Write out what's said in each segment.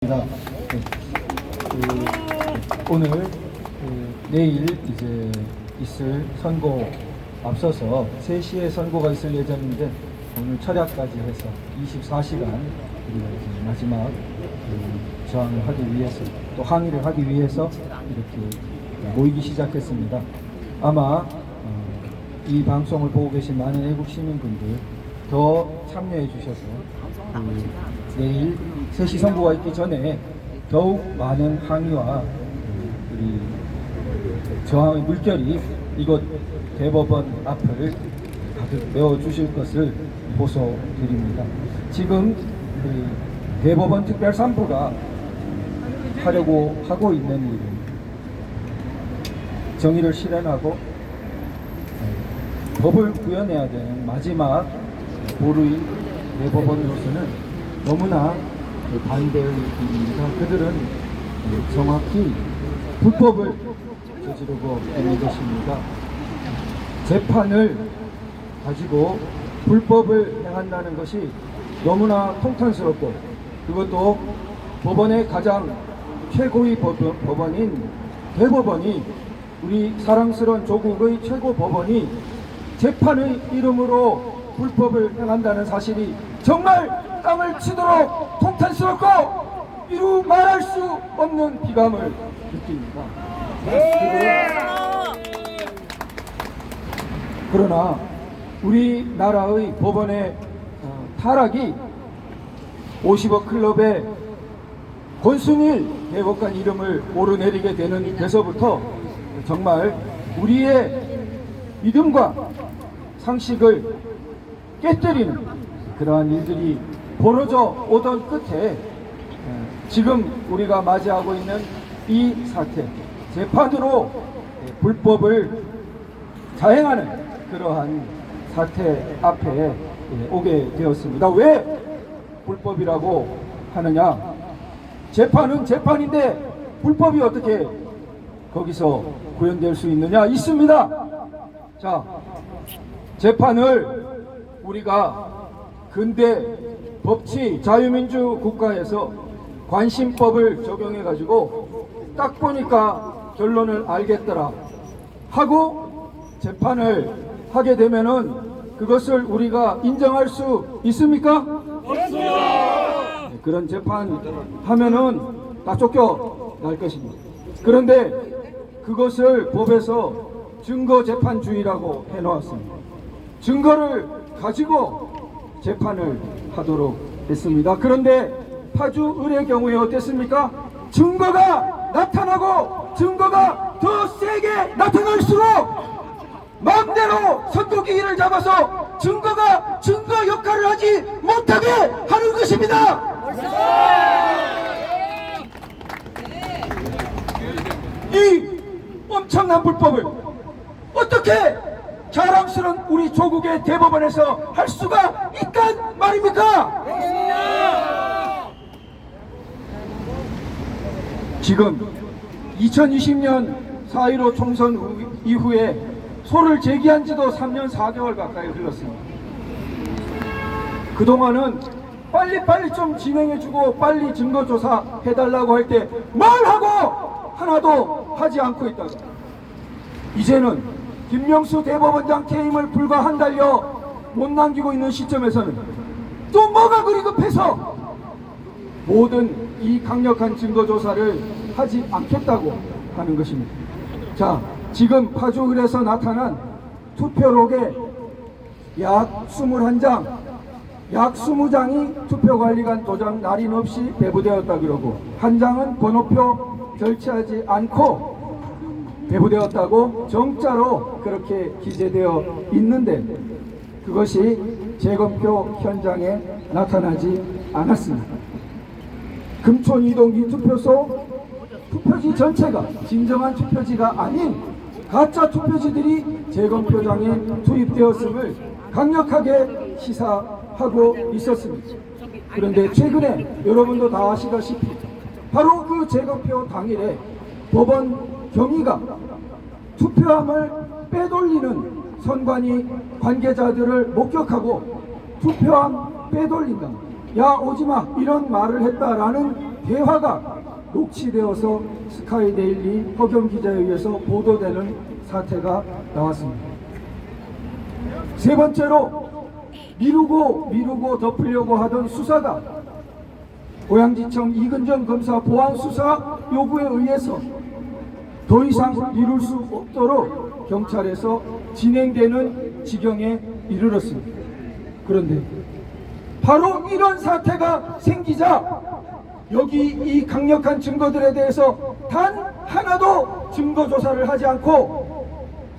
네. 오늘 내일 이제 있을 선고 앞서서 3시에 선고가 있을 예정인데 오늘 철야까지 해서 24시간 우리가 이제 마지막 저항을 하기 위해서 또 항의를 하기 위해서 이렇게 모이기 시작했습니다. 아마 이 방송을 보고 계신 많은 애국 시민분들 더 참여해 주셔서 내일 3시 선고가 있기 전에 더욱 많은 항의와 우리 저항의 물결이 이곳 대법원 앞을 가득 메워주실 것을 호소드립니다. 지금 대법원 특별사무부가 하려고 하고 있는 일은 정의를 실현하고 법을 구현해야 되는 마지막 보루인 대법원으로서는 너무나 반대의 일입니다. 그들은 정확히 불법을 저지르고 있는 것입니다. 재판을 가지고 불법을 행한다는 것이 너무나 통탄스럽고 그것도 법원의 가장 최고의 법원인 대법원이 우리 사랑스러운 조국의 최고 법원이 재판의 이름으로 불법을 행한다는 사실이 정말 땅을 치도록 통탄스럽고 이루 말할 수 없는 비감을 느낍니다. 그러나 우리나라의 법원의 타락이 50억 클럽의 권순일 대법관 이름을 오르내리게 되는 데서부터 정말 우리의 믿음과 상식을 깨뜨리는 그러한 일들이 벌어져 오던 끝에 지금 우리가 맞이하고 있는 이 사태, 재판으로 불법을 자행하는 그러한 사태 앞에 오게 되었습니다. 왜 불법이라고 하느냐? 재판은 재판인데 불법이 어떻게 거기서 구현될 수 있느냐? 있습니다. 자, 재판을 우리가 근대 법치 자유민주 국가에서 관심법을 적용해 가지고 딱 보니까 결론을 알겠더라 하고 재판을 하게 되면은 그것을 우리가 인정할 수 있습니까? 없습니다. 그런 재판 하면은 다 쫓겨날 것입니다. 그런데 그것을 법에서 증거재판주의라고 해놓았습니다. 증거를 가지고 재판을 하도록 했습니다. 그런데 파주 을의 경우에 어땠습니까? 증거가 나타나고 증거가 더 세게 나타날수록 마음대로 선고기일을 잡아서 증거가 증거 역할을 하지 못하게 하는 것입니다. 이 엄청난 불법을 어떻게 자랑스러운 우리 조국의 대법원에서 할 수가 있단 말입니까? 지금 2020년 4.15 총선 이후에 소를 제기한 지도 3년 4개월 가까이 흘렀습니다. 그동안은 빨리빨리 좀 진행해주고 빨리 증거조사 해달라고 할 때 뭘 하고 하나도 하지 않고 있다가 이제는 김명수 대법원장 퇴임을 불과 한 달여 못 남기고 있는 시점에서는 또 뭐가 그리 급해서 모든 이 강력한 증거조사를 하지 않겠다고 하는 것입니다. 자, 지금 파주을에서 나타난 투표록에 약 21장, 약 20장이 투표관리관 도장 날인 없이 배부되었다 그러고 한 장은 번호표 절취하지 않고 배부되었다고 정자로 그렇게 기재되어 있는데 그것이 재검표 현장에 나타나지 않았습니다. 금촌 이동기 투표소 투표지 전체가 진정한 투표지가 아닌 가짜 투표지들이 재검표장에 투입되었음을 강력하게 시사하고 있었습니다. 그런데 최근에 여러분도 다 아시다시피 바로 그 재검표 당일에 법원 경위가 투표함을 빼돌리는 선관위 관계자들을 목격하고 투표함 빼돌린다, 야 오지마 이런 말을 했다라는 대화가 녹취되어서 스카이데일리 허경 기자에 의해서 보도되는 사태가 나왔습니다. 세 번째로 미루고 덮으려고 하던 수사가 고양지청 이근정 검사 보안 수사 요구에 의해서 더 이상 미룰 수 없도록 경찰에서 진행되는 지경에 이르렀습니다. 그런데 바로 이런 사태가 생기자 여기 이 강력한 증거들에 대해서 단 하나도 증거 조사를 하지 않고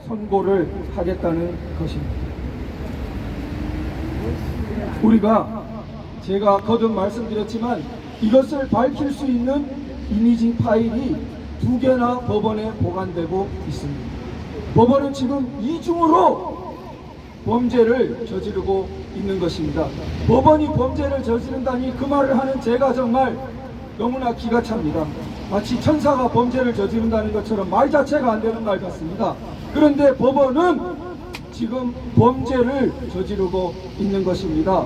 선고를 하겠다는 것입니다. 우리가 제가 거듭 말씀드렸지만 이것을 밝힐 수 있는 이미지 파일이 2개나 법원에 보관되고 있습니다. 법원은 지금 이중으로 범죄를 저지르고 있는 것입니다. 법원이 범죄를 저지른다니 그 말을 하는 제가 정말 너무나 기가 찹니다. 마치 천사가 범죄를 저지른다는 것처럼 말 자체가 안 되는 말 같습니다. 그런데 법원은 지금 범죄를 저지르고 있는 것입니다.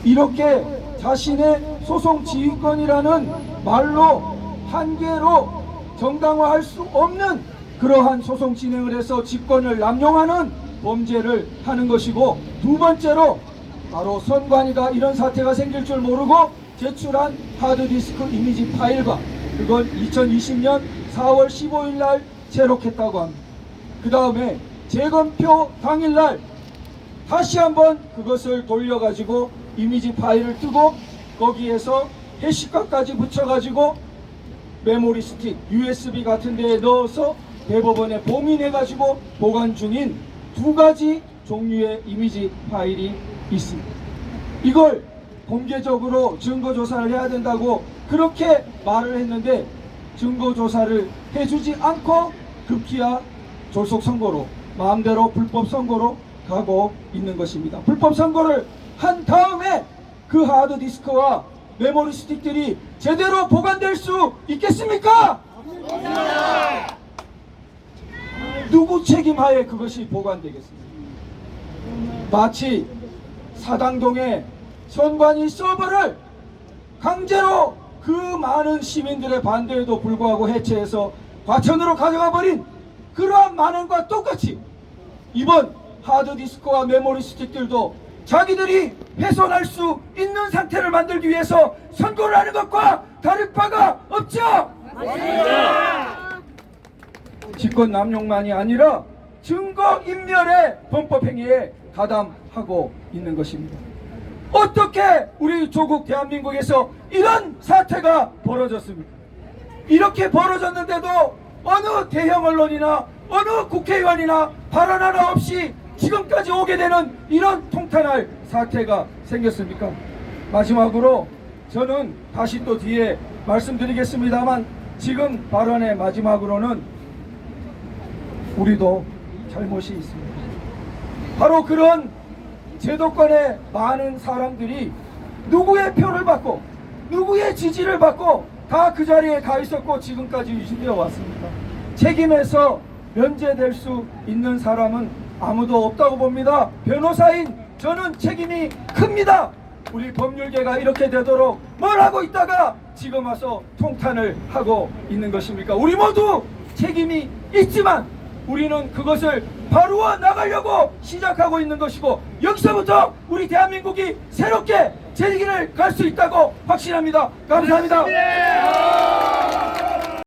이렇게 자신의 소송 지휘권이라는 말로 한계로 정당화할 수 없는 그러한 소송 진행을 해서 직권을 남용하는 범죄를 하는 것이고, 두 번째로 바로 선관위가 이런 사태가 생길 줄 모르고 제출한 하드디스크 이미지 파일과 그건 2020년 4월 15일 날 제록했다고 합니다. 그 다음에 재검표 당일날 다시 한번 그것을 돌려가지고 이미지 파일을 뜨고 거기에서 해시카까지 붙여가지고 메모리 스틱, USB 같은 데에 넣어서 대법원에 봉인해가지고 보관 중인 2가지 종류의 이미지 파일이 있습니다. 이걸 공개적으로 증거조사를 해야 된다고 그렇게 말을 했는데 증거조사를 해주지 않고 급기야 졸속선고로 마음대로 불법선고로 가고 있는 것입니다. 불법선고를 한 다음에 그 하드디스크와 메모리 스틱들이 제대로 보관될 수 있겠습니까? 누구 책임하에 그것이 보관되겠습니까? 마치 사당동의 선관위 서버를 강제로 그 많은 시민들의 반대에도 불구하고 해체해서 과천으로 가져가 버린 그러한 만행과 똑같이 이번 하드디스크와 메모리 스틱들도 자기들이 훼손할 수 있는 상태를 만들기 위해서 선고를 하는 것과 다를 바가 없죠. 맞습니다. 직권 남용만이 아니라 증거인멸의 범법행위에 가담하고 있는 것입니다. 어떻게 우리 조국 대한민국에서 이런 사태가 벌어졌습니까? 이렇게 벌어졌는데도 어느 대형 언론이나 어느 국회의원이나 발언 하나 없이 지금까지 오게 되는 이런 통탄할 사태가 생겼습니까? 마지막으로 저는 다시 또 뒤에 말씀드리겠습니다만 지금 발언의 마지막으로는 우리도 잘못이 있습니다. 바로 그런 제도권의 많은 사람들이 누구의 표를 받고 누구의 지지를 받고 다 그 자리에 가 있었고 지금까지 유지되어 왔습니다. 책임에서 면제될 수 있는 사람은 아무도 없다고 봅니다. 변호사인 저는 책임이 큽니다. 우리 법률계가 이렇게 되도록 뭘 하고 있다가 지금 와서 통탄을 하고 있는 것입니까? 우리 모두 책임이 있지만 우리는 그것을 바로워 나가려고 시작하고 있는 것이고 여기서부터 우리 대한민국이 새롭게 제 길을 갈 수 있다고 확신합니다. 감사합니다.